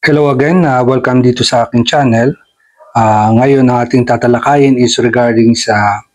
Hello again, welcome dito sa aking channel. Ngayon ang ating tatalakayin is regarding sa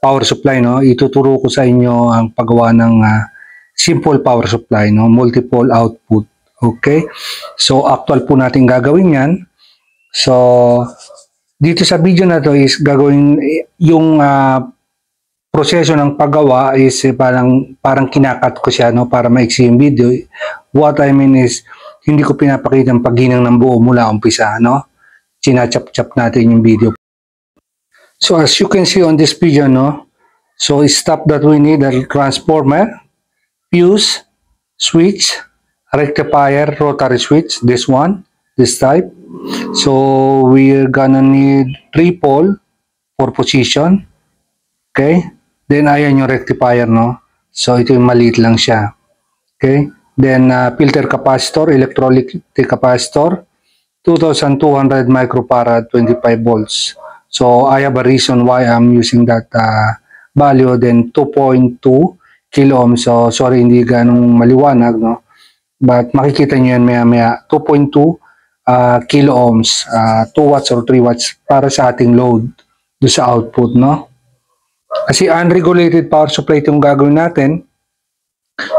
power supply. No? Ituturo ko sa inyo ang paggawa ng simple power supply, no? Multiple output. Okay? So actual po natin gagawin yan. So dito sa video na to is gagawin yung proseso ng paggawa is parang kinakat ko siya, no, para maiksi yung video. What I mean is hindi ko pinapakita ang pagginang ng buo mula umpisa, no? Sinachap-chap natin yung video. So as you can see on this video, no? So stop that we need a transformer, fuse, switch, rectifier, rotary switch, this one, this type. So we're gonna need 3 pole for position. Okay? Then ayan yung rectifier, no? So ito yung maliit lang siya. Okay? Then filter capacitor, electrolytic capacitor, 2200 microfarad, 25 volts. So I have a reason why I'm using that value. Then 2.2 kilo ohms. So sorry, hindi ganong maliwanag, no? But makikita nyo yan maya-maya. 2.2 kilo ohms, 2 watts or 3 watts para sa ating load do sa output, no? Kasi unregulated power supply itong gagawin natin.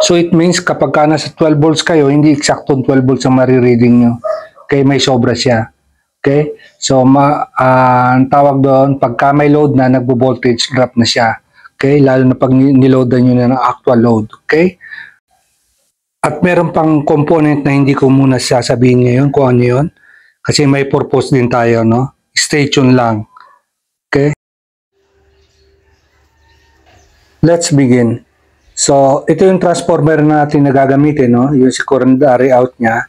So it means kapag ka nasa 12 volts kayo, hindi eksaktong 12 volts ang marireading nyo. Okay, may sobra siya. Okay? So ang tawag doon, pagka may load na, nagbo-voltage drop na siya. Okay? Lalo na pag niloadan nyo na ng actual load. Okay? At meron pang component na hindi ko muna sasabihin ngayon kung ano yun. Kasi may purpose din tayo, no? Stay tuned lang. Okay? Let's begin. So, ito yung transformer natin na gagamitin, no? Yung secondary out niya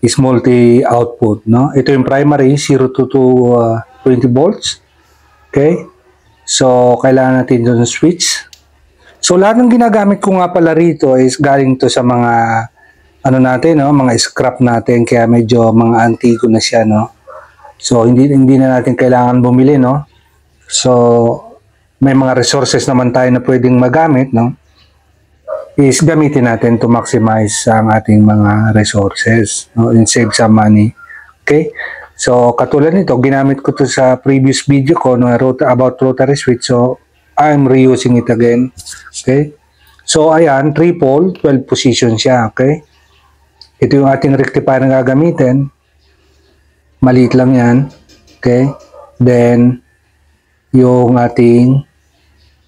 is multi-output, no? Ito yung primary, 0 to 20 volts. Okay? So, kailangan natin doon switch. So, lahat ng ginagamit ko nga pala rito is galing to sa mga ano natin, no? Mga scrap natin, kaya medyo mga antigo na siya, no? So, hindi na natin kailangan bumili, no? So, may mga resources naman tayo na pwedeng magamit, no? Is gamitin natin to maximize ang ating mga resources, no, and save some money. Okay? So, katulad nito, ginamit ko to sa previous video ko, no, about rotary switch. So, I'm reusing it again. Okay? So, ayan, 3 pole, 12 position siya. Okay? Ito yung ating rectifier na gagamitin. Maliit lang yan. Okay? Then, yung ating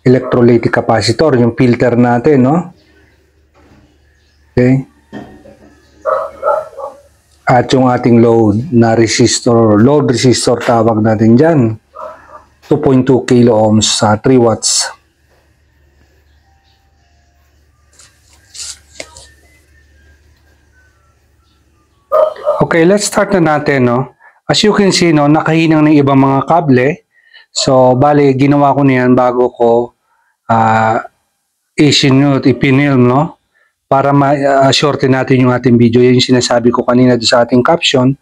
electrolytic capacitor, yung filter natin, no? Okay. At yung ating load na resistor, load resistor tawag natin dyan. 2.2 kilo ohms sa 3 watts. Okay, let's start na natin, no? As you can see, no, nakahinang ng ibang mga kable. So, bali, ginawa ko niyan bago ko ipinilm, no? Para ma-shorten natin yung ating video. Yan yung sinasabi ko kanina sa ating caption,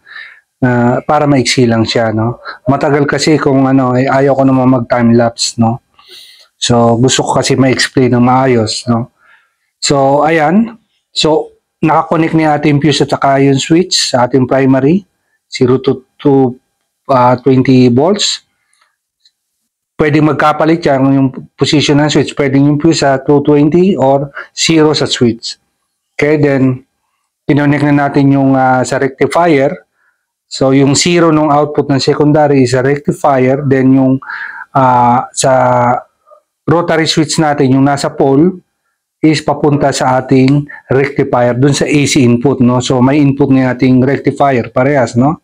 para maiksi lang siya, no? Matagal kasi kung ano, ayaw ko naman mag-time-lapse, no? So, gusto ko kasi ma-explain ng maayos, no? So, ayan. So, nakakonect ni ating fuse at saka yung switch sa ating primary, 0 to 20 volts. Pwede magkapalit yan yung position ng switch. Pwede yung fuse sa 220 or 0 sa switch. Okay, then, kinonect na natin yung sa rectifier. So, yung 0 ng output ng secondary is a rectifier. Then, yung sa rotary switch natin, yung nasa pole, is papunta sa ating rectifier, dun sa AC input, no? So, may input na ating rectifier, parehas, no?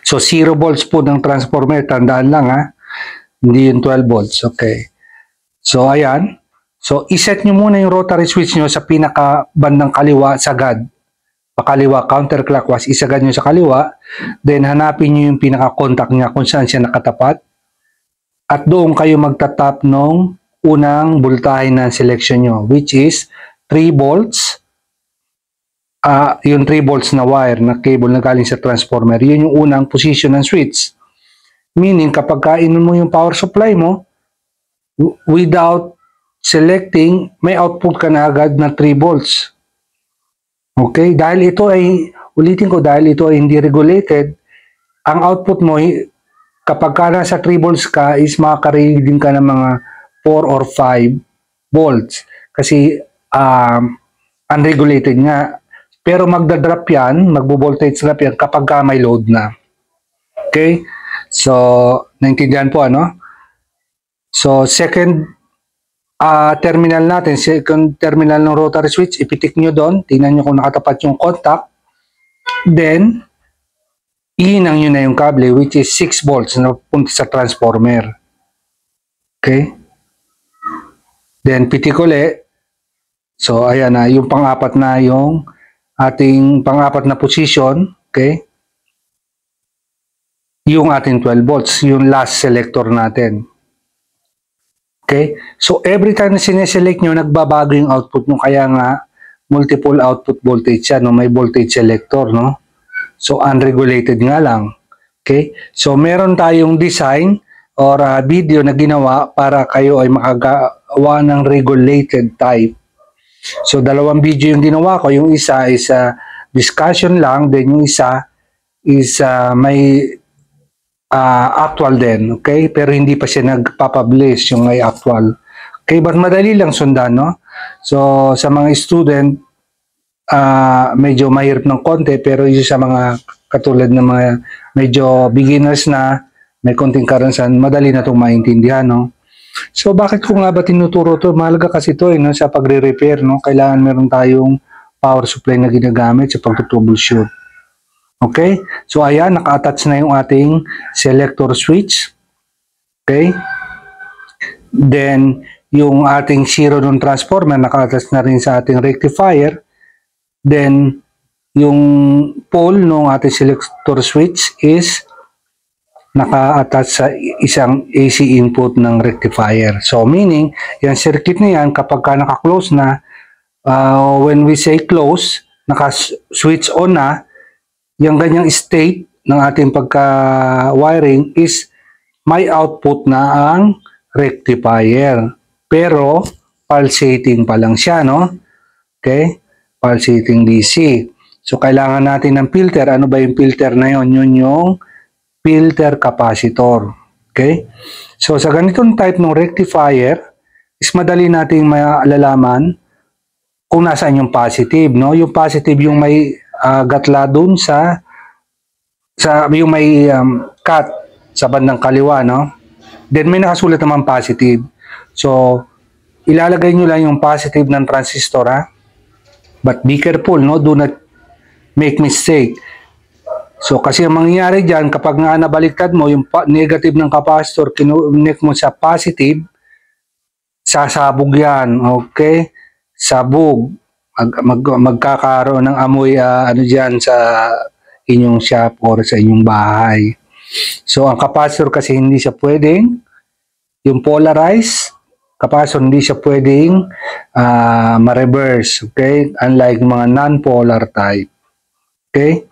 So, 0 volts po ng transformer, tandaan lang, ha? Hindi yung 12 volts, okay. So, ayan. So, iset nyo muna yung rotary switch nyo sa pinaka-bandang kaliwa, sagad. Pakaliwa, counterclockwise, isagad nyo sa kaliwa. Then, hanapin nyo yung pinaka-contact niya kung saan siya nakatapat. At doon kayo magtatap ng unang voltahe na selection nyo, which is 3 volts. Yung 3 volts na wire, na cable na galing sa transformer, yun yung unang position ng switch. Meaning, kapag kainon mo yung power supply mo, without selecting, may output ka na agad na 3 volts. Okay? Dahil ito ay, ulitin ko, dahil ito ay hindi regulated, ang output mo, kapag ka nasa 3 volts ka, is makaka-reading ka ng mga 4 or 5 volts. Kasi, unregulated nga. Pero magdadrop yan, magbo-voltage drop yan kapag ka may load na. Okay? So, naintindihan po, ano? So, second terminal natin, second terminal ng rotary switch, ipitik nyo doon, tingnan nyo kung nakatapat yung contact. Then, ihinang nyo na yung kable, which is 6 volts na punta sa transformer. Okay? Then, pitik ulit. So, ayan na, yung pang-apat na yung ating pang-apat na position. Okay? Yung ating 12 volts, yung last selector natin. Okay? So, every time na sineselect nyo, nagbabago yung output nyo. Kaya nga, multiple output voltage yan, no? May voltage selector, no? So, unregulated nga lang. Okay? So, meron tayong design or video na ginawa para kayo ay makagawa ng regulated type. So, dalawang video yung ginawa ko. Yung isa is discussion lang, then yung isa is may actual din, okay? Pero hindi pa siya nagpapublish yung may actual. Okay, but madali lang sundan, no? So, sa mga student, medyo mahirap ng konti, pero yung sa mga katulad ng mga medyo beginners na, may konting karansan, madali na itong maintindihan, no? So, bakit ko nga ba tinuturo to? Mahalaga kasi ito, no? Sa pagre-repair, no? Kailangan meron tayong power supply na ginagamit sa pag-troubleshoot. Okay? So, ayan, naka-attach na yung ating selector switch. Okay? Then, yung ating zero ng transformer, naka-attach na rin sa ating rectifier. Then, yung pole ng ating selector switch is naka-attach sa isang AC input ng rectifier. So, meaning, yung circuit na yan, kapag ka naka-close na, when we say close, naka-switch on na, yung ganyang state ng ating pagka-wiring is may output na ang rectifier. Pero, pulsating pa lang siya, no? Okay? Pulsating DC. So, kailangan natin ng filter. Ano ba yung filter na yon? Yun yung filter capacitor. Okay? So, sa ganitong type ng rectifier, is madali nating malalaman kung nasaan yung positive, no? Yung positive yung may gatla dun sa yung may cut sa bandang kaliwa, no? Then may nakasulat naman positive. So, ilalagay nyo lang yung positive ng transistor, ha? But be careful, no? Do not make mistake. So, kasi ang mangyayari dyan, kapag nga nabaliktad mo, yung negative ng capacitor, kinunik mo sa positive, sasabog yan, okay? Sabog. Magkakaroon ng amoy dyan sa inyong shop or sa inyong bahay. So, ang capacitor kasi hindi siya pwedeng, yung polarized capacitor hindi siya pwedeng ma-reverse, okay? Unlike mga non-polar type. Okay?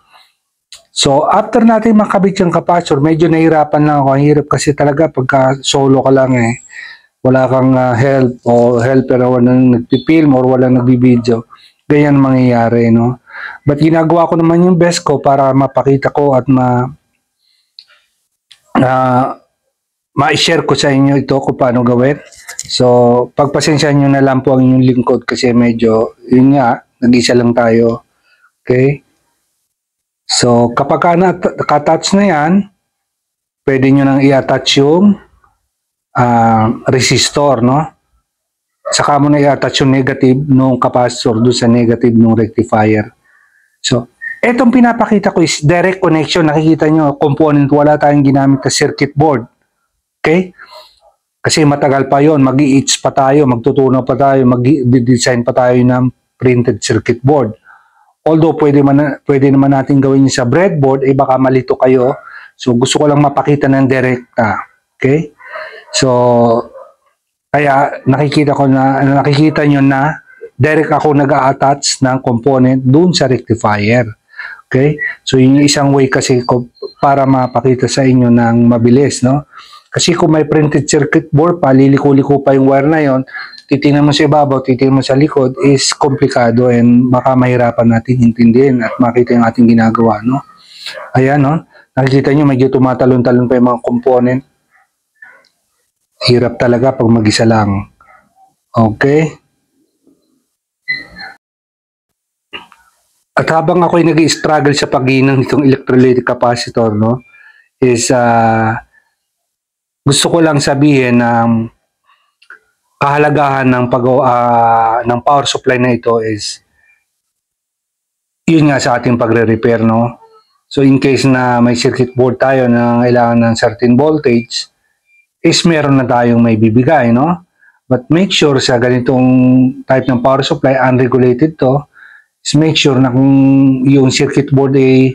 So, after natin makabit yung capacitor, medyo nahirapan lang ako. Ang hirap kasi talaga pagka solo ka lang eh. Wala kang help o helper o walang nagpipilm or walang nagbibideo. Ganyan mangyayari, no? But ginagawa ko naman yung best ko para mapakita ko at ma-share ko sa inyo ito kung paano gawin. So, pagpasensyahan nyo na lang po ang inyong lingkod kasi medyo, yun nga, nag-isa lang tayo. Okay? So, kapag naka-touch na yan, pwede nyo nang i-attach yung resistor, no? Saka mo na i-attach yung negative ng capacitor doon sa negative ng rectifier. So, etong pinapakita ko is direct connection. Nakikita nyo, component, wala tayong ginamit na circuit board. Okay? Kasi matagal pa yon, mag-i-etch pa tayo, magtutunaw pa tayo, mag-design pa tayo ng printed circuit board. Although pwede naman natin gawin sa breadboard, eh baka malito kayo. So, gusto ko lang mapakita ng direkta. Okay? So, kaya nakikita nyo na direct ako nag-a-attach ng component dun sa rectifier. Okay? So, yun yung isang way kasi para mapakita sa inyo ng mabilis, no? Kasi kung may printed circuit board pa, liliko-liko pa yung wire na yon, titingnan mo sa ibabaw, titingnan mo sa likod, is komplikado and baka mahirapan natin intindihin at makita yung ating ginagawa, no? Ayan, no? Nakikita nyo, medyo tumatalon-talon pa yung mga component. Hirap talaga pag mag-isa lang. Okay? At habang ako'y nag-i-struggle sa paghinang nitong electrolytic capacitor, no, is gusto ko lang sabihin na kahalagahan ng ng power supply na ito is yun nga sa ating pagre-repair, no. So in case na may circuit board tayo na kailangan ng certain voltage, is meron na tayong may bibigay, no. But make sure sa ganitong type ng power supply, unregulated to, is make sure na kung yung circuit board ay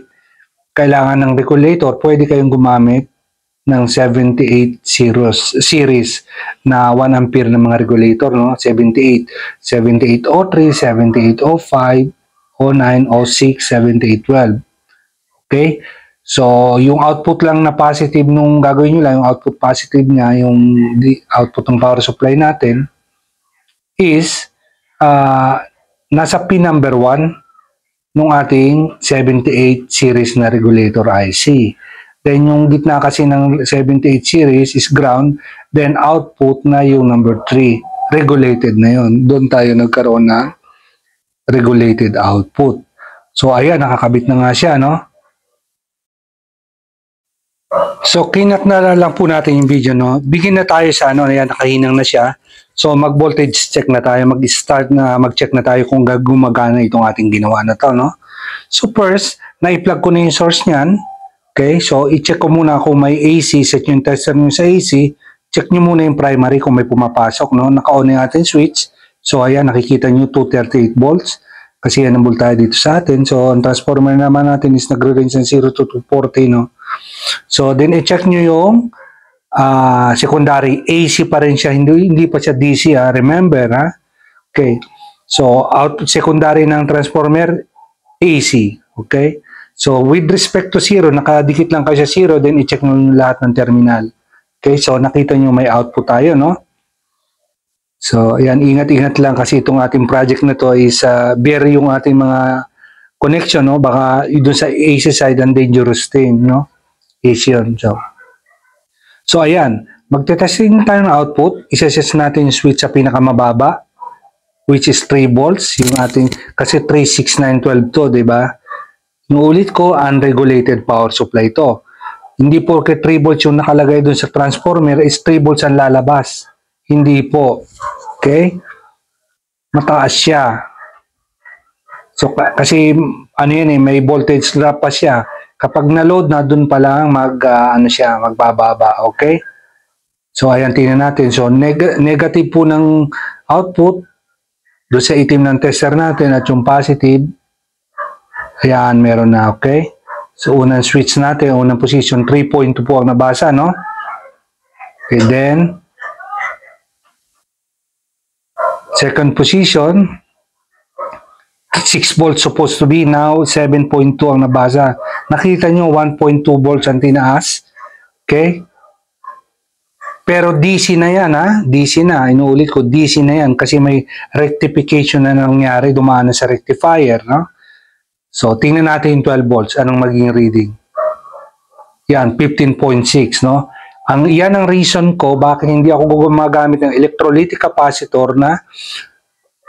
kailangan ng regulator, pwede kayong gumamit ng 78 series na 1 ampere ng mga regulator, no? 78, 7803, 7805, 09, 06, 7812. Okay? So, yung output lang na positive nung gagawin nyo lang, yung output positive niya, yung output ng power supply natin is nasa pin number 1 nung ating 78 series na regulator IC. Then yung gitna kasi ng 78 series is ground, then output na yung number 3, regulated na yun. Doon tayo nagkaroon ng regulated output. So ayan, nakakabit na nga siya, no? So kinat na lang po natin yung video, no? Begin na tayo sa ano, ayan, nakahinang na siya. So mag-voltage check na tayo, mag-start na, mag-check na tayo kung gumagana itong ating ginawa na to, no? So first, na-plug ko na yung source niyan. Okay, so i-check ko muna kung may AC, set yung tester nyo sa AC. Check nyo muna yung primary kung may pumapasok, no? Naka-on yung ating switch. So ayan, nakikita nyo 238 volts. Kasi yan ang voltahe dito sa atin. So ang transformer naman natin is nagre-range ng 0 to 240, no? So then i-check nyo yung secondary. AC pa rin siya, hindi pa siya DC, ha? Remember, ha? Okay, so secondary ng transformer, AC. Okay, so with respect to 0, nakadikit lang kayo sa 0, then i-check nyo lahat ng terminal. Okay, so nakita nyo may output tayo, no? So ayan, ingat-ingat lang kasi itong ating project na to is bare yung ating mga connection, no? Baka doon sa AC side ang dangerous thing, no? AC yun. So ayan, magte-testing tayo ng output. Isa-set natin yung switch sa pinakamababa, which is 3 volts, yung ating, kasi 36912 to, di ba? Yung ulit ko, unregulated power supply to. Hindi porke 3 volts yung nakalagay dun sa transformer is 3 volts ang lalabas. Hindi po. Okay? Mataas siya. So, kasi, ano yan eh, may voltage drop pa siya. Kapag na-load na, dun pa lang magbababa. Okay? So, ayan, tingnan natin. So, negative po ng output doon sa itim ng tester natin at yung positive, ayan, meron na, okay? So, unang switch natin, unang position, 3.2 po ang nabasa, no? Okay, then, second position, 6 volts supposed to be, now 7.2 ang nabasa. Nakita nyo, 1.2 volts ang tinaas, okay? Pero DC na yan, ha? DC na. Inuulit ko, DC na yan kasi may rectification na nangyari, dumaan na sa rectifier, no? So, tingnan natin yung 12 volts. Anong magiging reading? Yan, 15.6, no? Yan ang reason ko bakit hindi ako gumagamit ng electrolytic capacitor na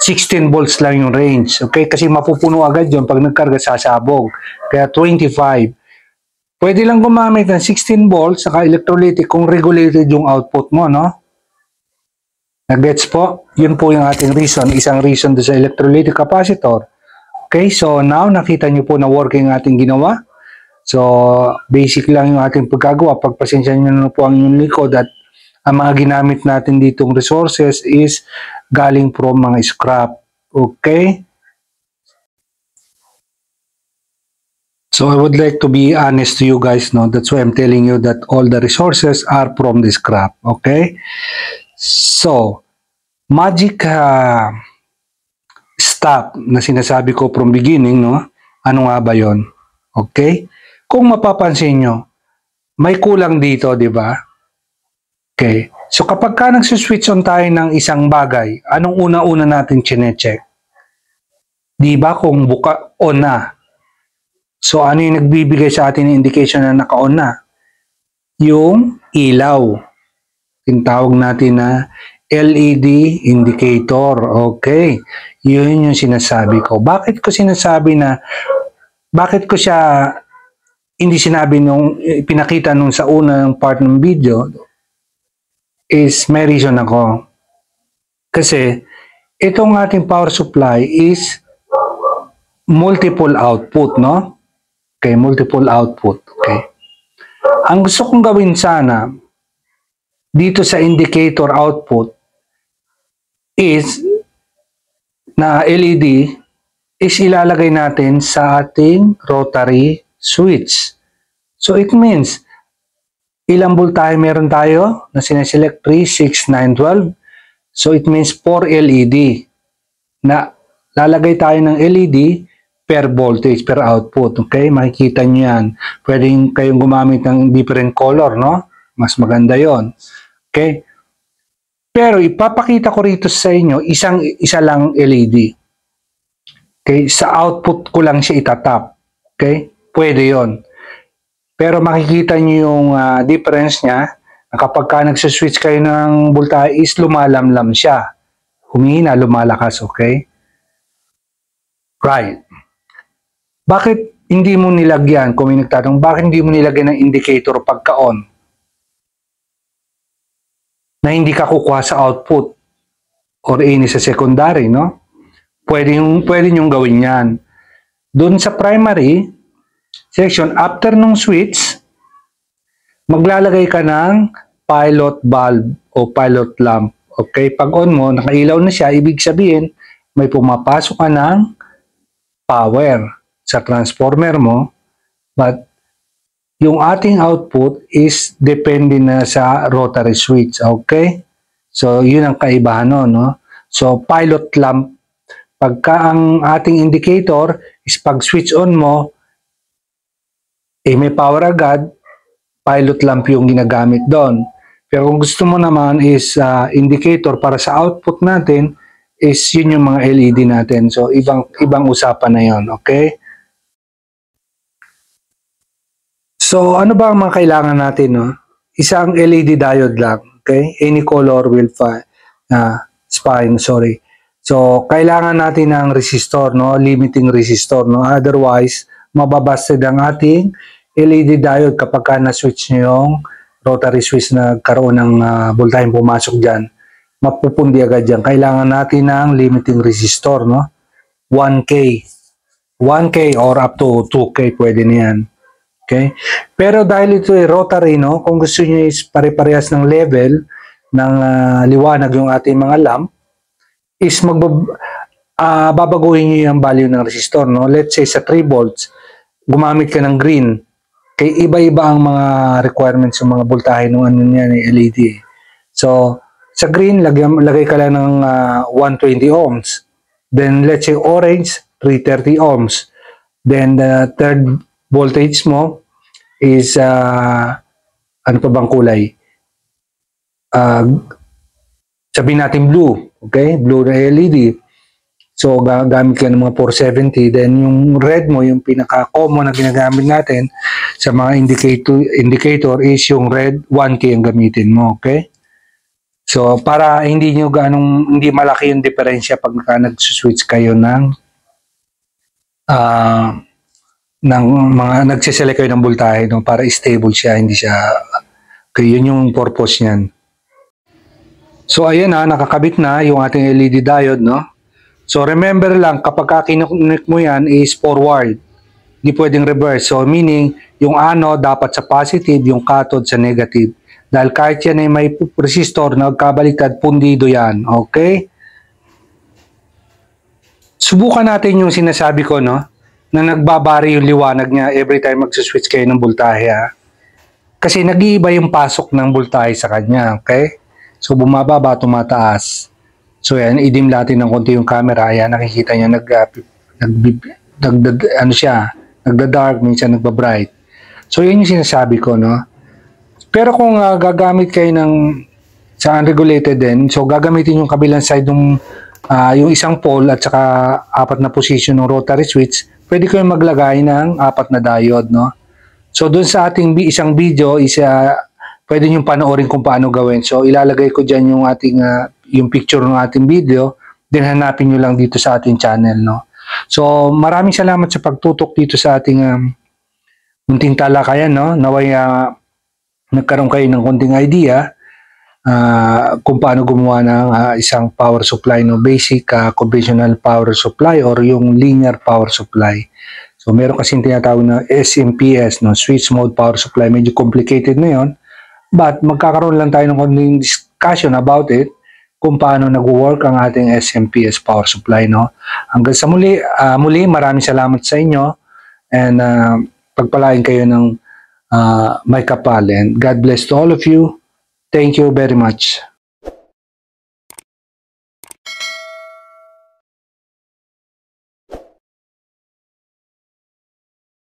16 volts lang yung range. Okay? Kasi mapupuno agad yun pag nagkarga sasabog. Kaya 25. Pwede lang gumamit ng 16 volts saka electrolytic kung regulated yung output mo, no? Nag-gets po? Yun po yung ating reason. Isang reason doon sa electrolytic capacitor. Okay, so now nakita nyo po na working ating ginawa. So, basic lang yung ating pagkagawa. Pagpasensya nyo na po ang inyong likod at ang mga ginamit natin ditong resources is galing from mga scrap. Okay? So I would like to be honest to you guys, no? That's why I'm telling you that all the resources are from the scrap, okay? So, magic stop na sinasabi ko from beginning, no? Ano nga ba yon? Okay? Kung mapapansin nyo, may kulang dito, di ba? Okay. So kapag ka nagsuswitch on tayo ng isang bagay, anong una-una natin chinecheck? Di ba kung on na? So ano yung nagbibigay sa atin ng indication na naka-on na? Yung ilaw. Tinatawag natin na LED indicator. Okay. Yun yung sinasabi ko. Bakit ko siya hindi sinabi nung pinakita nung sa unang part ng video is may reason ako. Kasi itong ating power supply is multiple output, no? Okay, multiple output. Okay. Ang gusto kong gawin sana dito sa indicator output is na LED is ilalagay natin sa ating rotary switch. So it means ilang voltahe meron tayo na sineselect 3, 6, 9, 12. So it means 4 LED na lalagay tayo ng LED per voltage, per output. Okay? Makikita nyo yan. Pwedeng kayong gumamit ng different color, no? Mas maganda yon. Okay? Pero ipapakita ko rito sa inyo, isa lang LED. Okay? Sa output ko lang siya itatap. Okay? Pwede yon. Pero makikita nyo yung difference niya na kapag ka nagsuswitch kayo ng voltahe is lumalamlam siya. Humihina, lumalakas. Okay? Right. Bakit hindi mo nilagyan, kung may nagtatanong, bakit hindi mo nilagyan ng indicator pagka-on? Na hindi ka kukuha sa output or any sa secondary, no? Pwede nyong gawin yan. Doon sa primary section, after nung switch, maglalagay ka ng pilot bulb o pilot lamp. Okay? Pag on mo, nakailaw na siya, ibig sabihin, may pumapasok ka ng power sa transformer mo, but yung ating output is depende na sa rotary switch. Okay? So, yun ang kaibahan nun, no? So, pilot lamp, pagka ang ating indicator is pag switch on mo, may power agad, pilot lamp yung ginagamit doon. Pero kung gusto mo naman is indicator para sa output natin, is yun yung mga LED natin. So, ibang usapan na yun. Okay? So, ano ba ang mga kailangan natin, no? Isang LED diode lang, okay? Any color will fine, sorry. So, kailangan natin ng resistor, no? Limiting resistor, no? Otherwise, mababasted ang ating LED diode kapag ka na-switch nyo yung rotary switch na karoon ng voltahe pumasok dyan. Mapupundi agad dyan. Kailangan natin ng limiting resistor, no? 1K. 1K or up to 2K, pwede na yan. Okay? Pero dahil ito ay rotary, no? Kung gusto niyo is pare-parehas ng level ng liwanag yung ating mga lamp, is babaguhin niyo yung value ng resistor, no? Let's say sa 3 volts, gumamit ka ng green. Kaya iba-iba ang mga requirements ng mga voltahe ng ano niyan, LED. So, sa green, lagay ka lang ng 120 ohms. Then, let's say orange, 330 ohms. Then, the third voltage mo is ano pa bang kulay? Sabihin natin blue, okay? Blue na LED. So gamit ka ng mga 470, then yung red mo, yung pinaka-common na ginagamit natin sa mga indicator is yung red, 1K ang gamitin mo, okay? So para hindi malaki yung diferensya pag nag-switch kayo ng mga nagsiselect kayo ng voltahe, no, para stable siya, hindi siya, okay, yun yung purpose niyan. So ayan nakakabit na yung ating LED diode, no. So remember lang, kapag kinoconnect mo yan is forward, hindi pwedeng reverse. So meaning yung anode dapat sa positive, yung cathode sa negative, dahil kahit yan ay may resistor na nagkabaliktad, pundido yan. Okay, subukan natin yung sinasabi ko, no, na nagbabari yung liwanag niya every time magsuswitch kayo ng voltahe, ha? Kasi nag-iiba yung pasok ng voltahe sa kanya, okay? So bumababa, tumataas. So yan, i-dim natin ng konti yung camera. Ayan, nakikita niya nagda-dark, minsan nagba-bright. So yan yung sinasabi ko, no? Pero kung gagamit kayo ng sa unregulated din. So gagamitin yung kabilang side ng yung isang pole at saka apat na position ng rotary switch. Pwede ko yung maglagay ng apat na diode, no? So doon sa ating isang video is pwede nyo panoorin kung paano gawin. So ilalagay ko dyan yung ating yung picture ng ating video, then hanapin nyo lang dito sa ating channel, no? So maraming salamat sa pagtutok dito sa ating munting talakayan, no? Naway nagkaroon kayo ng konting idea kung paano gumawa ng isang power supply, no? Basic conventional power supply or yung linear power supply. So meron kasing tinatawag na SMPS, no? Switch mode power supply. Medyo complicated na yon, but magkakaroon lang tayo ng konting discussion about it kung paano nag-work ang ating SMPS power supply, no? Hanggang sa muli maraming salamat sa inyo, and pagpalain kayo ng may kapal, and God bless to all of you. Thank you very much.